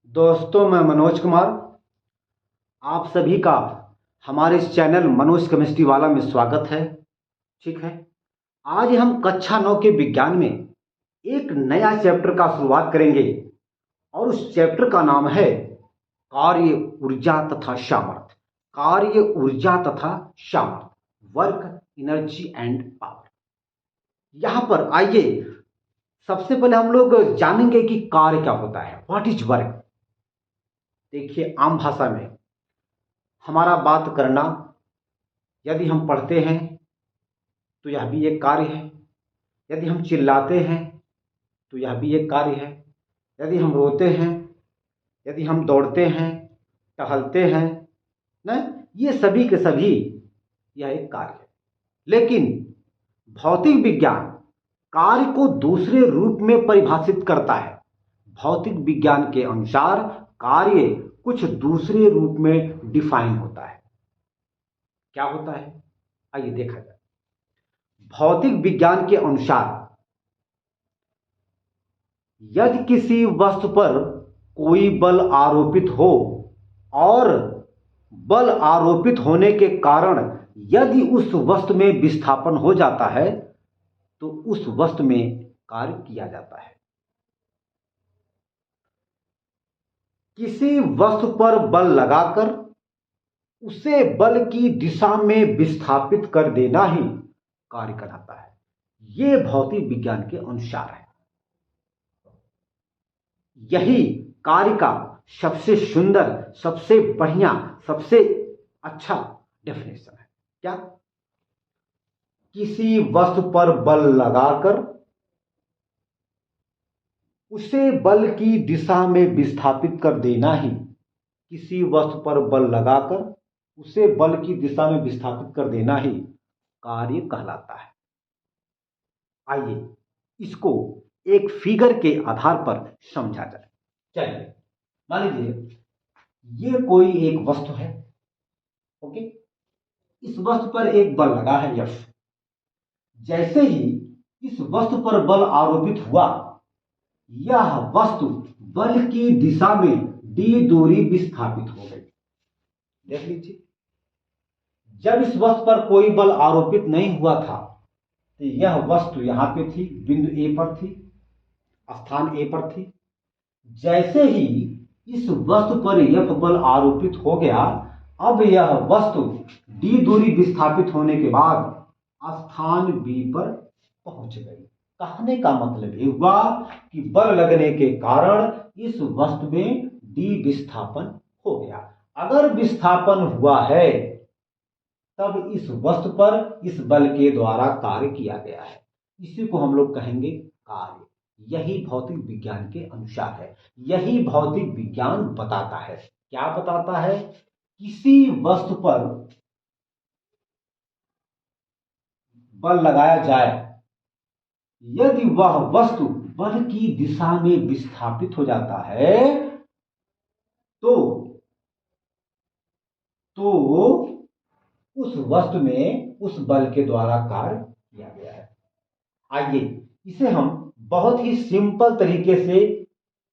दोस्तों, मैं मनोज कुमार आप सभी का हमारे इस चैनल मनोज केमिस्ट्री वाला में स्वागत है। ठीक है। आज हम कक्षा 9 के विज्ञान में एक नया चैप्टर का शुरुआत करेंगे और उस चैप्टर का नाम है कार्य ऊर्जा तथा सामर्थ्य। कार्य ऊर्जा तथा सामर्थ्य, वर्क एनर्जी एंड पावर। यहां पर आइए, सबसे पहले हम लोग जानेंगे कि कार्य क्या होता है, व्हाट इज वर्क। देखिए, आम भाषा में हमारा बात करना, यदि हम पढ़ते हैं तो यह भी एक कार्य है। यदि हम चिल्लाते हैं तो यह भी एक कार्य है। यदि हम रोते हैं, यदि हम दौड़ते हैं, टहलते हैं, न, ये सभी के सभी यह एक कार्य है। लेकिन भौतिक विज्ञान कार्य को दूसरे रूप में परिभाषित करता है। भौतिक विज्ञान के अनुसार कार्य कुछ दूसरे रूप में डिफाइन होता है। क्या होता है, आइए देखा जाए। भौतिक विज्ञान के अनुसार यदि किसी वस्तु पर कोई बल आरोपित हो और बल आरोपित होने के कारण यदि उस वस्तु में विस्थापन हो जाता है तो उस वस्तु में कार्य किया जाता है। किसी वस्तु पर बल लगाकर उसे बल की दिशा में विस्थापित कर देना ही कार्य कहलाता है। यह भौतिक विज्ञान के अनुसार है। यही कार्य का सबसे सुंदर, सबसे बढ़िया, सबसे अच्छा डेफिनेशन है। क्या? किसी वस्तु पर बल लगाकर उसे बल की दिशा में विस्थापित कर देना ही, किसी वस्तु पर बल लगाकर उसे बल की दिशा में विस्थापित कर देना ही कार्य कहलाता है। आइए इसको एक फिगर के आधार पर समझा जाए। चलिए, मान लीजिए ये कोई एक वस्तु है। ओके। इस वस्तु पर एक बल लगा है, यफ। जैसे ही इस वस्तु पर बल आरोपित हुआ, यह वस्तु बल की दिशा में डी दूरी विस्थापित हो गई। देख लीजिए, जब इस वस्तु पर कोई बल आरोपित नहीं हुआ था तो यह वस्तु यहां पे थी, बिंदु ए पर थी, स्थान ए पर थी। जैसे ही इस वस्तु पर यह बल आरोपित हो गया, अब यह वस्तु डी दूरी विस्थापित होने के बाद स्थान बी पर पहुंच गई। कहने का मतलब ये हुआ कि बल लगने के कारण इस वस्तु में डी विस्थापन हो गया। अगर विस्थापन हुआ है तब इस वस्तु पर इस बल के द्वारा कार्य किया गया है। इसी को हम लोग कहेंगे कार्य। यही भौतिक विज्ञान के अनुसार है। यही भौतिक विज्ञान बताता है। क्या बताता है? किसी वस्तु पर बल लगाया जाए, यदि वह वस्तु बल की दिशा में विस्थापित हो जाता है तो उस वस्तु में उस बल के द्वारा कार्य किया गया है। आइए इसे हम बहुत ही सिंपल तरीके से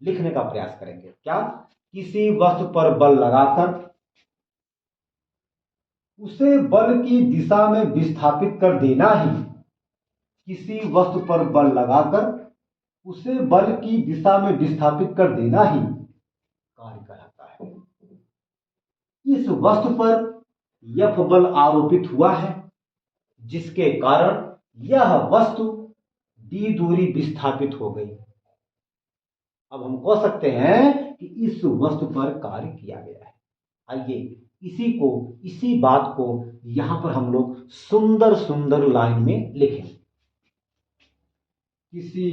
लिखने का प्रयास करेंगे। क्या? किसी वस्तु पर बल लगाकर उसे बल की दिशा में विस्थापित कर देना ही, किसी वस्तु पर बल लगाकर उसे बल की दिशा में विस्थापित कर देना ही कार्य कहलाता है। इस वस्तु पर यह बल आरोपित हुआ है जिसके कारण यह वस्तु डी दूरी विस्थापित हो गई। अब हम कह सकते हैं कि इस वस्तु पर कार्य किया गया है। आइए इसी बात को यहां पर हम लोग सुंदर सुंदर लाइन में लिखें। किसी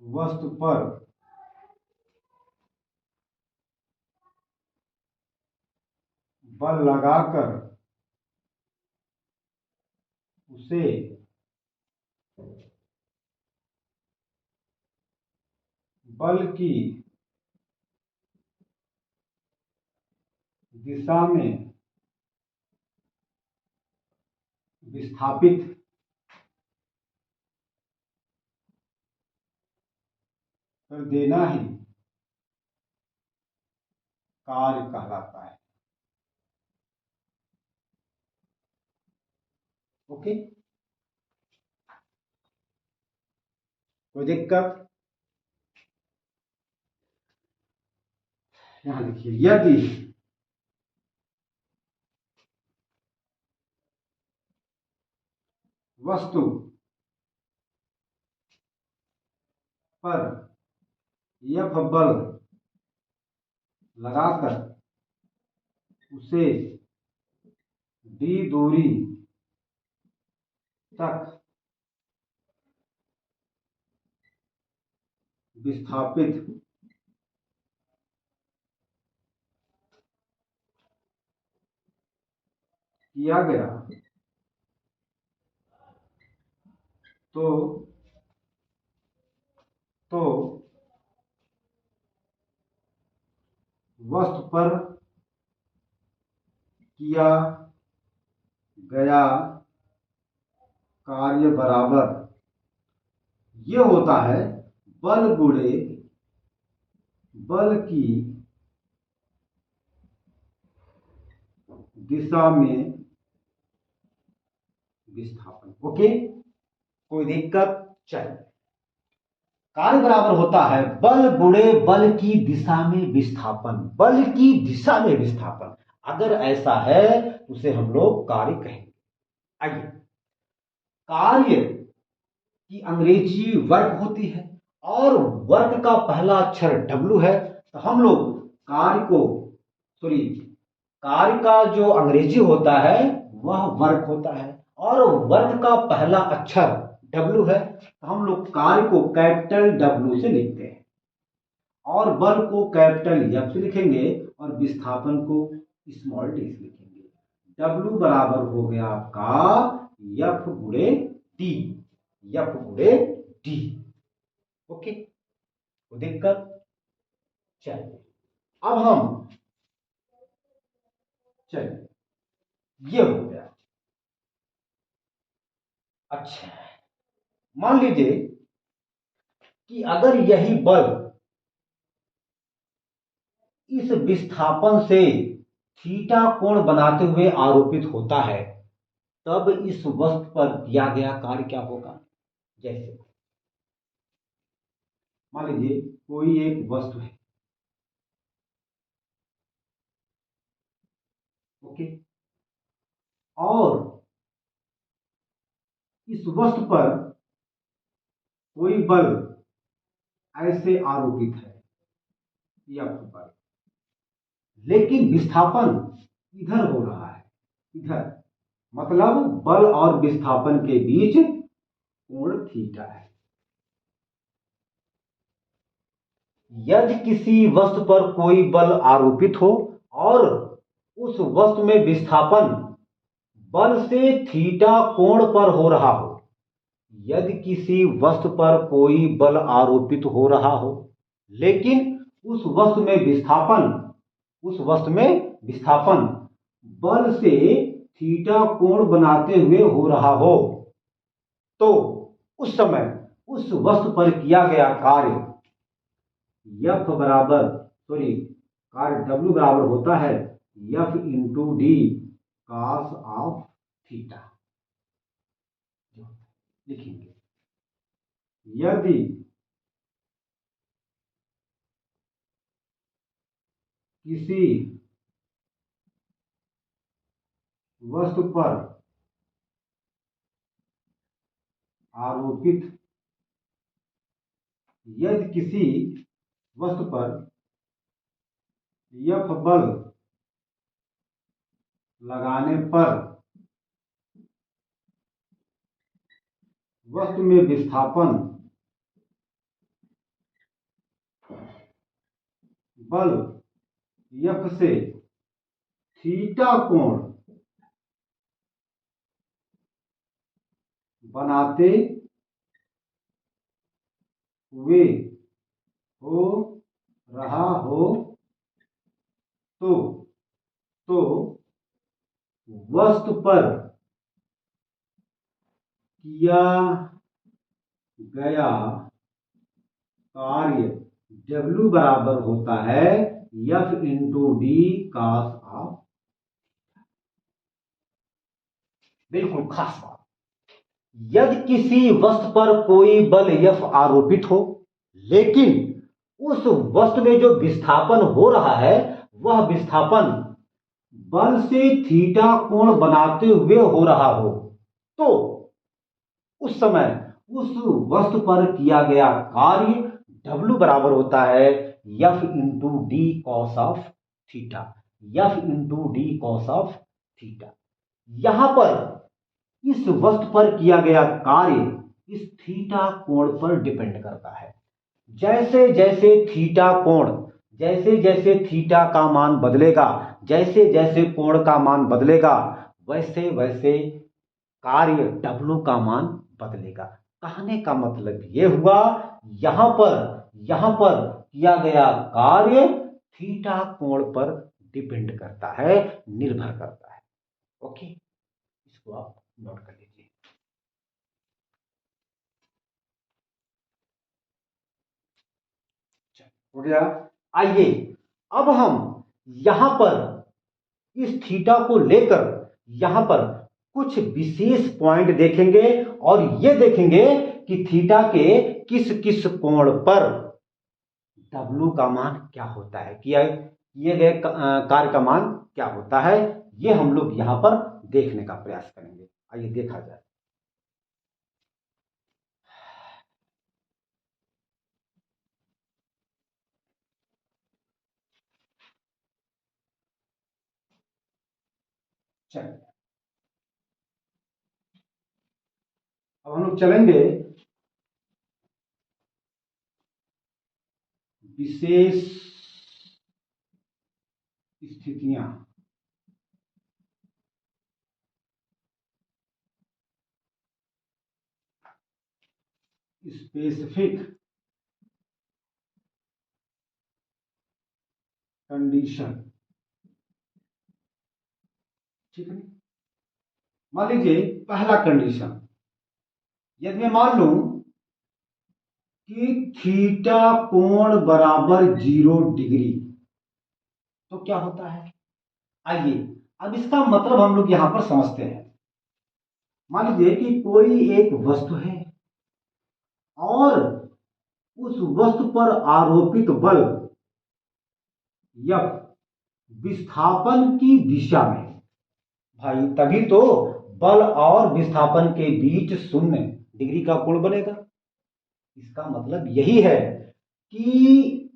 वस्तु पर बल लगाकर उसे बल की दिशा में विस्थापित कर देना ही कार्य कहलाता है। ओके, कोई दिक्कत? यहां लिखिए, यदि वस्तु पर F बल लगाकर उसे D दूरी तक विस्थापित किया गया तो वस्तु पर किया गया कार्य बराबर ये होता है बल गुणे बल की दिशा में विस्थापन। ओके, कोई दिक्कत? चलिए, कार्य बराबर होता है बल गुणे बल की दिशा में विस्थापन। बल की दिशा में विस्थापन अगर ऐसा है उसे हम लोग कार्य कहेंगे। आइए, कार्य की अंग्रेजी वर्क होती है और वर्क का पहला अक्षर W है, तो हम लोग कार्य का जो अंग्रेजी होता है वह वर्क होता है और वर्क का पहला अक्षर W है, तो हम लोग कार्य को कैपिटल W से लिखते हैं और बल को कैपिटल F से लिखेंगे और विस्थापन को स्मॉल d से लिखेंगे। W बराबर हो गया आपका F गुणे D, F गुणे D। ओके, तो दिक्कत? चलिए, अब हम ये हो गया। अच्छा, मान लीजिए कि अगर यही बल इस विस्थापन से थीटा कोण बनाते हुए आरोपित होता है, तब इस वस्तु पर दिया गया कार्य क्या होगा? जैसे मान लीजिए कोई एक वस्तु है, ओके, और इस वस्तु पर कोई बल ऐसे आरोपित है F पर, लेकिन विस्थापन इधर हो रहा है, इधर, मतलब बल और विस्थापन के बीच कोण थीटा है। यदि किसी वस्तु पर कोई बल आरोपित हो और उस वस्तु में विस्थापन बल से थीटा कोण पर हो रहा हो, यदि किसी वस्तु पर कोई बल आरोपित हो रहा हो लेकिन उस वस्तु में विस्थापन बल से थीटा कोण बनाते हुए हो रहा हो, तो उस समय उस वस्तु पर किया गया कार्य कार्य W बराबर होता है F into D cos of theta. लिखेंगे, यदि किसी वस्तु पर आरोपित यदि किसी वस्तु पर F बल लगाने पर वस्तु में विस्थापन बल F से थीटा कोण बनाते हुए हो रहा हो, तो वस्तु पर किया गया कार्य W बराबर होता है F into D cos of. बिल्कुल खास बात, यदि किसी वस्तु पर कोई बल F आरोपित हो, लेकिन उस वस्तु में जो विस्थापन हो रहा है वह विस्थापन बल से थीटा कोण बनाते हुए हो रहा हो, तो उस समय उस वस्तु पर किया गया कार्य W बराबर होता है F into D cos of theta. F into D cos of theta. यहां पर इस वस्तु पर किया गया कार्य इस थीटा कोण पर डिपेंड करता है। जैसे जैसे थीटा कोण, जैसे जैसे थीटा का मान बदलेगा, जैसे जैसे कोण का मान बदलेगा, वैसे वैसे कार्य W का मान बदलेगा। कहने का मतलब यह हुआ, यहां पर किया गया कार्य थीटा कोण पर डिपेंड करता है, निर्भर करता है। ओके, इसको आप नोट कर लीजिए। हो गया। आइए अब हम यहां पर इस थीटा को लेकर यहां पर कुछ विशेष पॉइंट देखेंगे और यह देखेंगे कि थीटा के किस किस कोण पर W का मान क्या होता है, किए गए कार्य का मान क्या होता है, यह हम लोग यहां पर देखने का प्रयास करेंगे। आइए देखा जाए। चलिए अब हम लोग चलेंगे विशेष स्थितियां। Specific condition. ठीक है, मान लीजिए पहला कंडीशन, यदि मैं मान लूं कि थीटा कोण बराबर 0 डिग्री, तो क्या होता है। आइए अब इसका मतलब हम लोग यहां पर समझते हैं। मान लीजिए कि कोई एक वस्तु है और उस वस्तु पर आरोपित बल F विस्थापन की दिशा में, भाई तभी तो बल और विस्थापन के बीच 0 डिग्री का कोण बनेगा। इसका मतलब यही है कि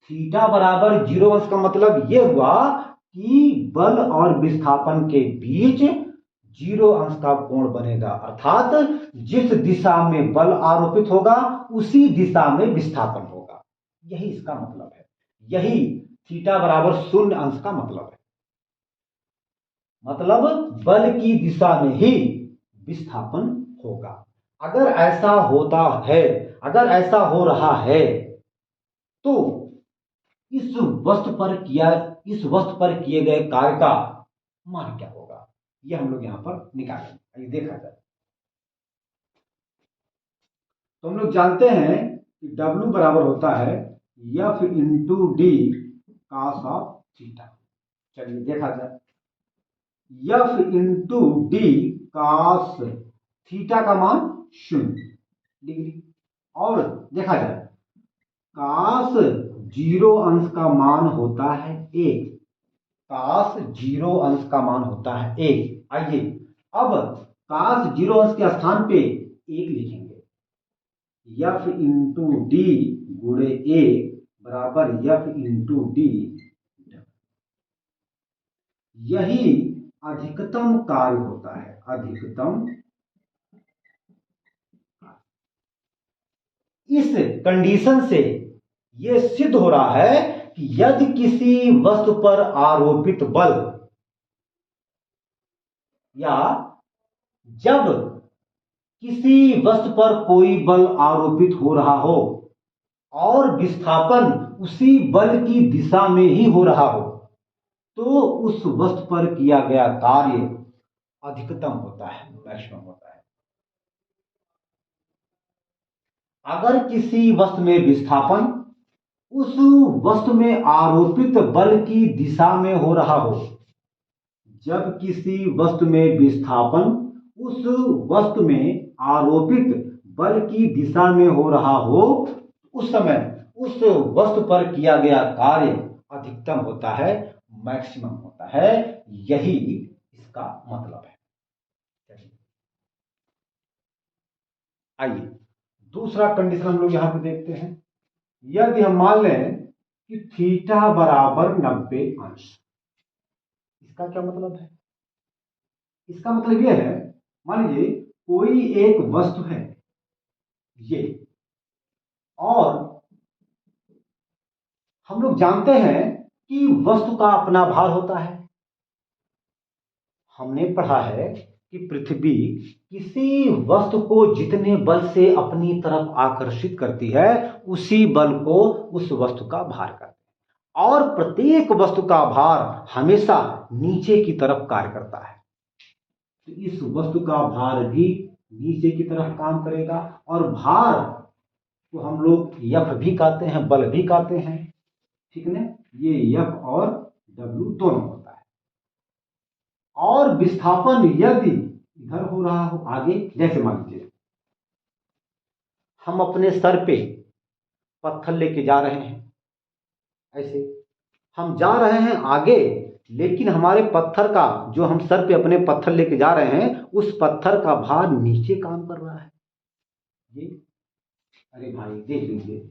थीटा बराबर 0 अंश का मतलब यह हुआ कि बल और विस्थापन के बीच 0 अंश का कोण बनेगा, अर्थात जिस दिशा में बल आरोपित होगा उसी दिशा में विस्थापन होगा। यही इसका मतलब है, यही थीटा बराबर 0 अंश का मतलब है। मतलब बल की दिशा में ही विस्थापन होगा। अगर ऐसा होता है, अगर ऐसा हो रहा है, तो इस वस्तु पर किए गए कार्य का मान क्या होगा, यह हम लोग यहां पर निकालेंगे। ये देखा जाए तो हम लोग जानते हैं कि W बराबर होता है F into D cos of theta. चलिए देखा जाए, F into D cos theta का मान 0 डिग्री, और देखा जाए कॉस 0 अंश का मान होता है 1, कॉस 0 अंश का मान होता है 1। आइए अब कॉस 0 अंश के स्थान पे 1 लिखेंगे। F इंटू डी गुणे 1 बराबर F इंटू डी। यही अधिकतम कार्य होता है, अधिकतम। इस कंडीशन से यह सिद्ध हो रहा है कि यदि किसी वस्तु पर आरोपित बल, या जब किसी वस्तु पर कोई बल आरोपित हो रहा हो और विस्थापन उसी बल की दिशा में ही हो रहा हो, तो उस वस्तु पर किया गया कार्य अधिकतम होता है, मैक्सिमम होता है। अगर किसी वस्तु में विस्थापन उस वस्तु में आरोपित बल की दिशा में हो रहा हो, जब किसी वस्तु में विस्थापन उस वस्तु में आरोपित बल की दिशा में हो रहा हो, उस समय उस वस्तु पर किया गया कार्य अधिकतम होता है, मैक्सिमम होता है। यही इसका मतलब है। आइए दूसरा कंडीशन हम लोग यहां पे देखते हैं। यदि हम मान लें कि थीटा बराबर 90 अंश, इसका क्या मतलब है? इसका मतलब यह है, मान लीजिए कोई एक वस्तु है ये, और हम लोग जानते हैं कि वस्तु का अपना भार होता है। हमने पढ़ा है कि पृथ्वी किसी वस्तु को जितने बल से अपनी तरफ आकर्षित करती है, उसी बल को उस वस्तु का भार करती है, और प्रत्येक वस्तु का भार हमेशा नीचे की तरफ कार्य करता है। तो इस वस्तु का भार भी नीचे की तरफ काम करेगा, और भार को हम लोग यफ भी कहते हैं, बल भी कहते हैं, ठीक ना। ये यफ और डब्ल्यू दोनों होता है। और विस्थापन यदि इधर हो रहा हो आगे, जैसे मान लीजिए हम अपने सर पे पत्थर लेके जा रहे हैं, ऐसे हम जा रहे हैं आगे, लेकिन हमारे पत्थर का, जो हम सर पे अपने पत्थर लेके जा रहे हैं, उस पत्थर का भार नीचे काम कर रहा है। ये अरे भाई देख लीजिए,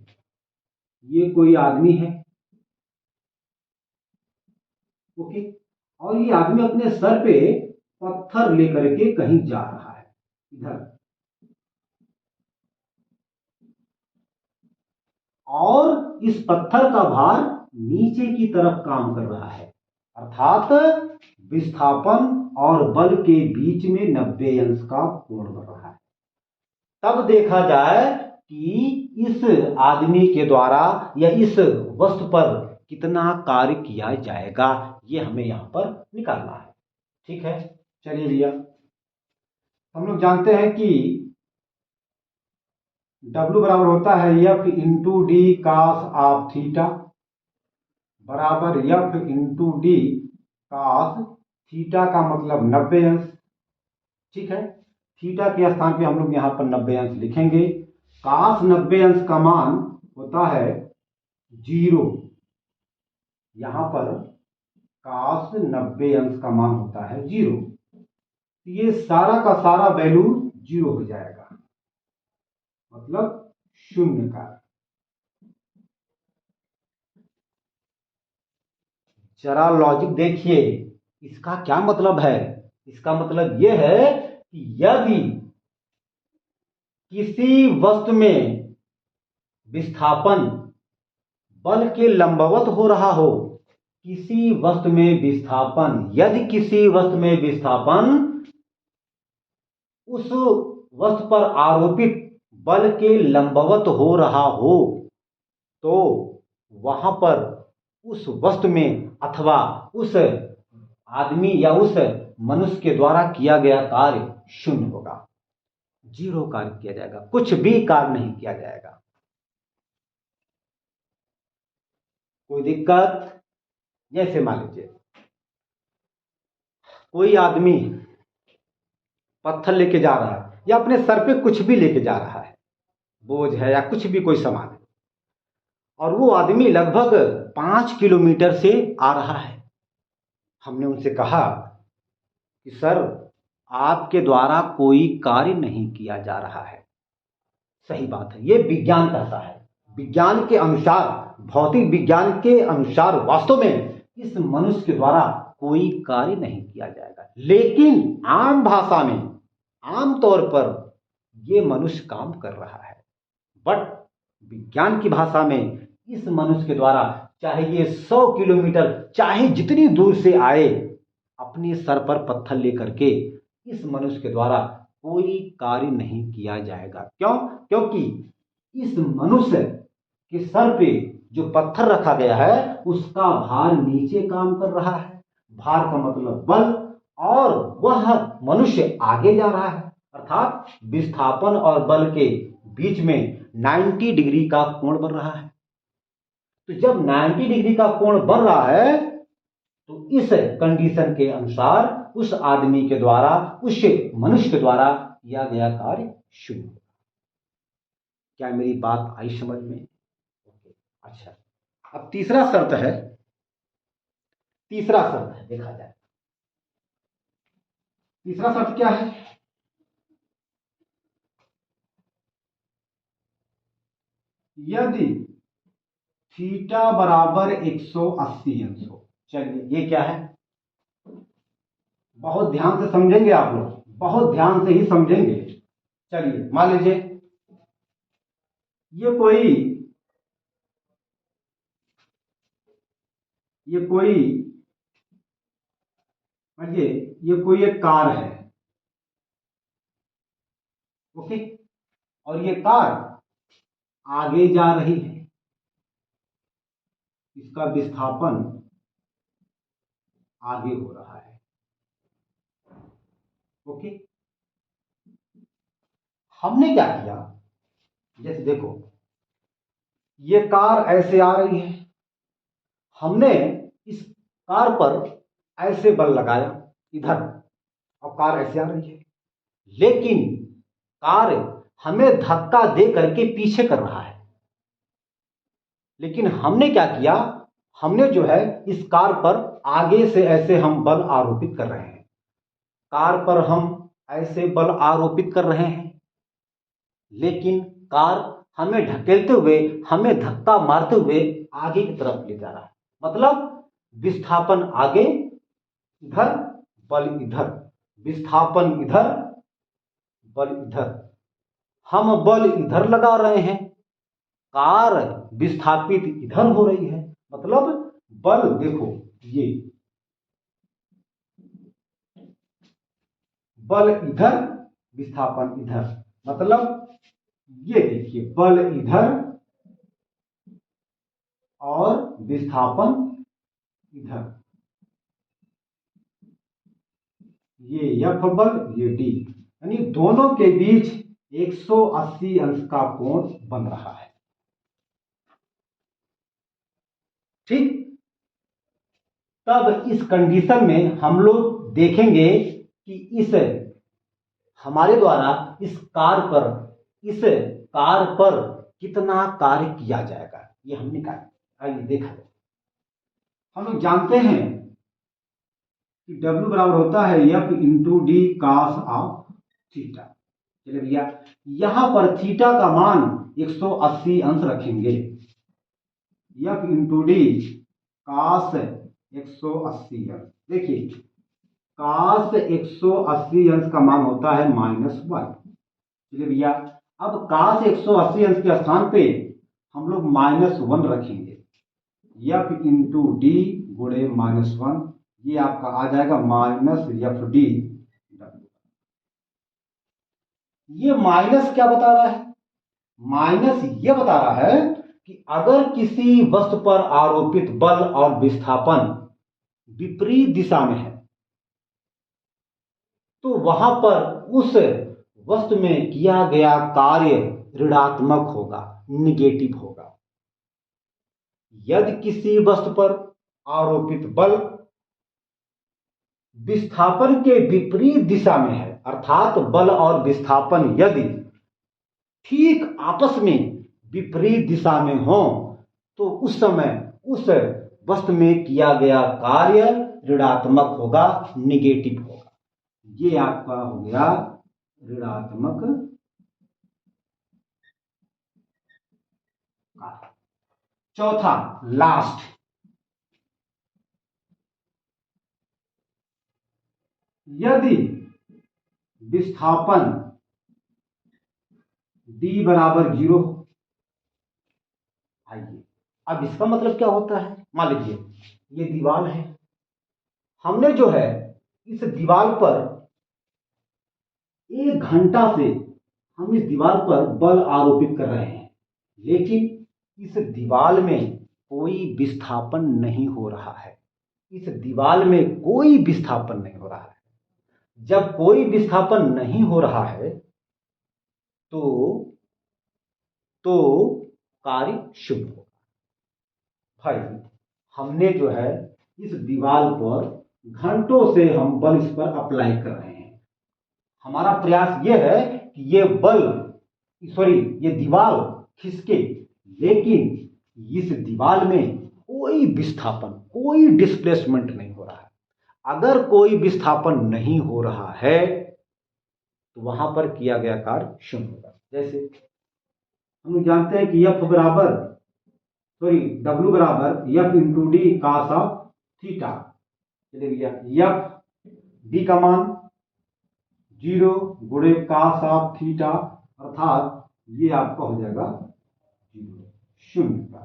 ये कोई आदमी है, ओके, और ये आदमी अपने सर पे पत्थर लेकर के कहीं जा रहा है इधर, और इस पत्थर का भार नीचे की तरफ काम कर रहा है, अर्थात विस्थापन और बल के बीच में 90 अंश का कोण बन रहा है। तब देखा जाए कि इस आदमी के द्वारा या इस वस्तु पर कितना कार्य किया जाएगा, ये हमें यहां पर निकालना है। ठीक है, चलिए भैया, हम लोग जानते हैं कि W बराबर होता है F into d cos of theta बराबर F into d cos theta का मतलब 90 अंश। ठीक है, थीटा के स्थान पे हम लोग यहां पर 90 अंश लिखेंगे। कास 90 अंश का मान होता है 0, यहां पर कास 90 अंश का मान होता है 0। ये सारा का सारा वैल्यू 0 हो जाएगा, मतलब शून्य का। जरा लॉजिक देखिए, इसका क्या मतलब है? इसका मतलब यह है कि यदि किसी वस्तु में विस्थापन बल के लंबवत हो रहा हो, किसी वस्तु में विस्थापन, यदि किसी वस्तु में विस्थापन उस वस्तु पर आरोपित बल के लंबवत हो रहा हो, तो वहां पर उस वस्तु में अथवा उस आदमी या उस मनुष्य के द्वारा किया गया कार्य शून्य होगा, 0 कार्य किया जाएगा, कुछ भी कार्य नहीं किया जाएगा। कोई दिक्कत? जैसे मान लीजिए कोई आदमी पत्थर लेके जा रहा है, या अपने सर पे कुछ भी लेके जा रहा है, बोझ है या कुछ भी कोई सामान है, और वो आदमी लगभग 5 किलोमीटर से आ रहा है। हमने उनसे कहा कि सर, आपके द्वारा कोई कार्य नहीं किया जा रहा है। सही बात है, ये विज्ञान कहता है। विज्ञान के अनुसार, भौतिक विज्ञान के अनुसार वास्तव में इस मनुष्य के द्वारा कोई कार्य नहीं किया जाएगा, लेकिन आम भाषा में, आम तौर पर ये मनुष्य काम कर रहा है। बट विज्ञान की भाषा में इस मनुष्य के द्वारा, चाहे ये 100 किलोमीटर, चाहे जितनी दूर से आए, अपने सर पर पत्थर लेकर के इस मनुष्य के द्वारा कोई कार्य नहीं किया जाएगा। क्यों? क्योंकि इस मनुष्य के सर पे जो पत्थर रखा गया है, उसका भार नीचे काम कर रहा है, भार का मतलब बल, और वह मनुष्य आगे जा रहा है, अर्थात विस्थापन और बल के बीच में 90 डिग्री का कोण बन रहा है। तो जब 90 डिग्री का कोण बन रहा है तो इस कंडीशन के अनुसार उस आदमी के द्वारा, उस मनुष्य के द्वारा किया गया कार्य शुभ होगा। क्या मेरी बात आई समझ में? ओके, अच्छा। अब तीसरा शर्त है, देखा जाए तीसरा शर्त क्या है। यदि थीटा बराबर 180 अंश हो। चलिए, ये क्या है, बहुत ध्यान से समझेंगे आप लोग, बहुत ध्यान से ही समझेंगे। चलिए, मान लीजिए ये कोई समझिए, ये कोई एक कार है, ओके, और ये कार आगे जा रही है, इसका विस्थापन आगे हो रहा है, ओके। हमने क्या किया, जैसे देखो ये कार ऐसे आ रही है, हमने इस कार पर ऐसे बल लगाया इधर, और कार ऐसे आ रही है, लेकिन कार हमें धक्का दे करके पीछे कर रहा है। लेकिन हमने क्या किया, हमने जो है इस कार पर आगे से ऐसे हम बल आरोपित कर रहे हैं, कार पर हम ऐसे बल आरोपित कर रहे हैं, लेकिन कार हमें ढकेलते हुए, हमें धक्का मारते हुए आगे की तरफ ले जा रहा है। मतलब विस्थापन आगे, इधर बल इधर, विस्थापन इधर, बल इधर। हम बल इधर लगा रहे हैं, कार विस्थापित इधर हो रही है। मतलब बल देखो, ये बल इधर, विस्थापन इधर, मतलब ये देखिए बल इधर और विस्थापन इधर, ये एफ बल, ये डी, यानी दोनों के बीच 180 अंश का कोण बन रहा है, ठीक। तब इस कंडीशन में हम लोग देखेंगे कि इस हमारे द्वारा इस कार पर कितना कार्य किया जाएगा, ये हमने कहा। आइए देखा जाए, हम लोग जानते हैं कि W बराबर होता है F into D cos of theta. चलिए भैया, यहां पर थीटा का मान 180 अंश रखेंगे, F इंटू डी कॉस 180 अंश। देखिए कॉस 180 अंश का मान होता है -1। चलिए भैया, अब कॉस 180 अंश के स्थान पे हम लोग -1 रखेंगे, F इंटू डी गुणे -1, ये आपका आ जाएगा -FD। ये माइनस क्या बता रहा है, माइनस ये बता रहा है कि अगर किसी वस्तु पर आरोपित बल और विस्थापन विपरीत दिशा में है तो वहां पर उस वस्तु में किया गया कार्य ऋणात्मक होगा, निगेटिव होगा। यदि किसी वस्तु पर आरोपित बल विस्थापन के विपरीत दिशा में है, अर्थात बल और विस्थापन यदि ठीक आपस में विपरीत दिशा में हो, तो उस समय उस वस्तु में किया गया कार्य ऋणात्मक होगा, निगेटिव होगा। ये आपका हो गया ऋणात्मक कार्य। चौथा, लास्ट, यदि विस्थापन d बराबर 0। आइए, अब इसका मतलब क्या होता है, मान लीजिए ये दीवार है, हमने जो है इस दीवार पर 1 घंटा से हम इस दीवार पर बल आरोपित कर रहे हैं, लेकिन इस दीवार में कोई विस्थापन नहीं हो रहा है, इस दीवार में कोई विस्थापन नहीं हो रहा है। जब कोई विस्थापन नहीं हो रहा है तो तो कार्य शुभ होगा। भाई हमने जो है इस दीवार पर घंटों से हम बल इस पर अप्लाई कर रहे हैं। हमारा प्रयास यह है कि ये दीवार खिसके, लेकिन इस दीवार में कोई विस्थापन, कोई डिस्प्लेसमेंट नहीं हो रहा है। अगर कोई विस्थापन नहीं हो रहा है तो वहां पर किया गया कार्य शून्य होगा। जैसे हम जानते हैं कि W बराबर F into D cos of theta. चलिए भैया F डी का मान 0 गुणे cos ऑफ थीटा, अर्थात ये आपका हो जाएगा 0 का।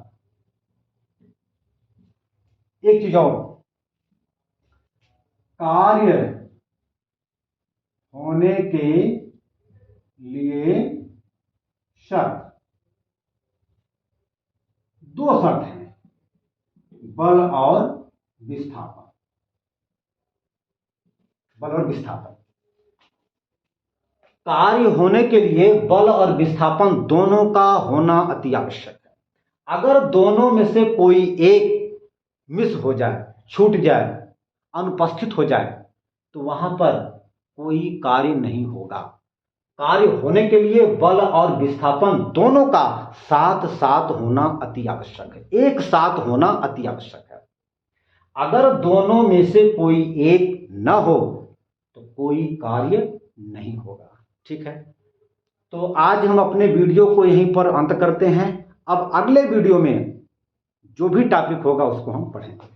एक चीज और, कार्य होने के लिए शर्त, दो शर्त हैं, बल और विस्थापन। कार्य होने के लिए बल और विस्थापन दोनों का होना अति आवश्यक है। अगर दोनों में से कोई एक मिस हो जाए, छूट जाए, अनुपस्थित हो जाए तो वहां पर कोई कार्य नहीं होगा। कार्य होने के लिए बल और विस्थापन दोनों का साथ साथ होना अति आवश्यक है, एक साथ होना अति आवश्यक है। अगर दोनों में से कोई एक न हो तो कोई कार्य नहीं होगा। ठीक है, तो आज हम अपने वीडियो को यहीं पर अंत करते हैं। अब अगले वीडियो में जो भी टॉपिक होगा उसको हम पढ़ेंगे।